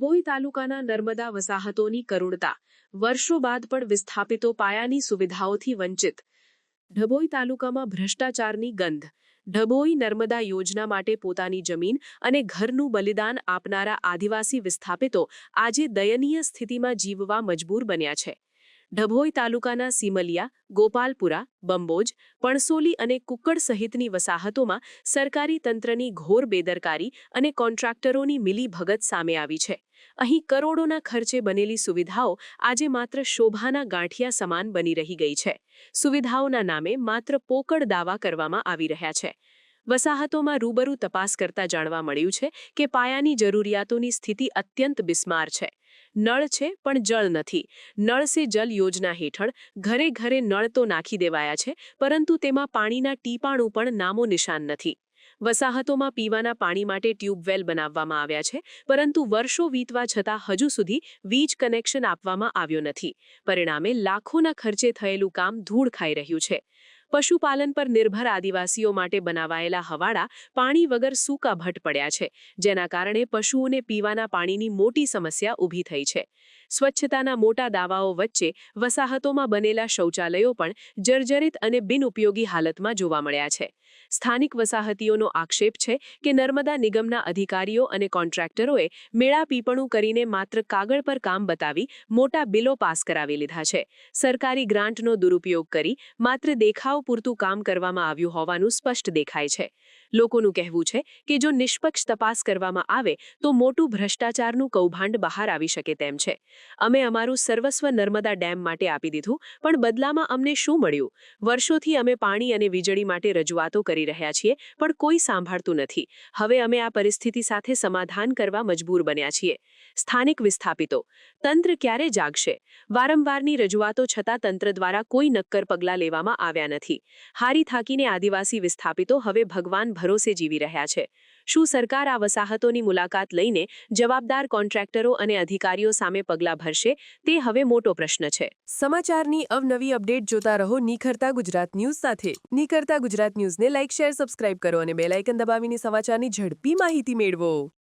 ડભોઈ તાલુકાના નર્મદા વસાહતોની કરુણતા વર્ષો બાદ પણ વિસ્થાપિતો પાયાની સુવિધાઓથી વંચિત। ડભોઈ તાલુકામાં ભ્રષ્ટાચારની ગંધ। ડભોઈ નર્મદા યોજના માટે પોતાની જમીન અને ઘરનું બલિદાન આપનારા આદિવાસી વિસ્થાપિતો આજે દયનીય સ્થિતિમાં જીવવા મજબૂર બન્યા છે। ડભોઈ તાલુકાના સિમલિયા, ગોપાલપુરા, બંબોજ, પણસોલી અને કુકડ સહિતની વસાહતોમાં સરકારી તંત્રની ઘોર બેદરકારી અને કોન્ટ્રાક્ટરોની મિલીભગત સામે આવી છે। અહીં કરોડોના ખર્ચે બનેલી સુવિધાઓ આજે માત્ર શોભાના ગાંઠિયા સમાન બની રહી ગઈ છે। સુવિધાઓના નામે માત્ર પોકળ દાવા કરવામાં આવી રહ્યા છે। વસાહતોમાં રૂબરૂ તપાસ કરતા જાણવા મળ્યું છે કે પાયાની જરૂરિયાતોની સ્થિતિ અત્યંત બિસ્માર છે। નળ છે પણ જળ નથી। નળ સે જલ યોજના હેઠળ ઘરે ઘરે નળ તો નાખી દેવાયા છે, પરંતુ તેમાં પાણીના ટીપાણું પણ નામો નિશાન નથી। વસાહતોમાં પીવાના પાણી માટે ટ્યુબવેલ બનાવવામાં આવ્યા છે, પરંતુ વર્ષો વીતવા છતાં હજુ સુધી વીજ કનેક્શન આપવામાં આવ્યો નથી। પરિણામે લાખોના ખર્ચે થયેલું કામ ધૂળ ખાઈ રહ્યું છે। પશુપાલન પર નિર્ભર આદિવાસીઓ માટે બનાવાયેલા હવાડા પાણી વગર સૂકા ભટ્ટ પડ્યા છે, જેના કારણે પશુઓને પીવાના પાણીની મોટી સમસ્યા ઊભી થઈ છે। સ્વચ્છતાના મોટા દાવાઓ વચ્ચે વસાહતોમાં બનેલા શૌચાલયો પણ જર્જરિત અને બિનઉપયોગી હાલતમાં જોવા મળ્યા છે। સ્થાનિક વસાહતીઓનો આક્ષેપ છે કે નર્મદા નિગમના અધિકારીઓ અને કોન્ટ્રાક્ટરોએ મેળાપીપણું કરીને માત્ર કાગળ પર કામ બતાવી મોટા બિલો પાસ કરાવી લીધા છે। સરકારી ગ્રાન્ટનો દુરુપયોગ કરી માત્ર દેખાવ પૂરતું કામ કરવામાં આવ્યું હોવાનું સ્પષ્ટ દેખાય છે। લોકોનું કહેવું છે કે જો નિષ્પક્ષ તપાસ કરવામાં આવે તો મોટું ભ્રષ્ટાચારનું કૌભાંડ બહાર આવી શકે તેમ છે। અમે અમારું સર્વસ્વ નર્મદા ડેમ માટે આપી દીધું, પણ બદલામાં અમને શું મળ્યું? વર્ષોથી અમે પાણી અને વીજળી માટે રજૂઆતો કરી રહ્યા છીએ, પણ કોઈ સાંભળતું નથી। હવે અમે આ પરિસ્થિતિ સાથે સમાધાન કરવા મજબૂર બન્યા છીએ। સ્થાનિક વિસ્થાપિતો, તંત્ર ક્યારે જાગશે? વારંવારની રજૂઆતો છતાં તંત્ર દ્વારા કોઈ નક્કર પગલાં લેવામાં આવ્યા નથી। હારી થાકીને આદિવાસી વિસ્થાપિતો હવે ભગવાન ભરોસે જીવી રહ્યા છે। શું સરકાર આ વસાહતોની મુલાકાત લઈને જવાબદાર કોન્ટ્રાક્ટરો અને અધિકારીઓ સામે પગલાં ભરશે? તે હવે મોટો પ્રશ્ન છે। સમાચારની અવનવી અપડેટ જોતા રહો નિખરતા ગુજરાત ન્યૂઝ સાથે। નિખરતા ગુજરાત ન્યૂઝને લાઇક, શેર, સબસ્ક્રાઇબ કરો અને બેલ આઇકન દબાવીને સમાચારની ઝડપી માહિતી મેળવો।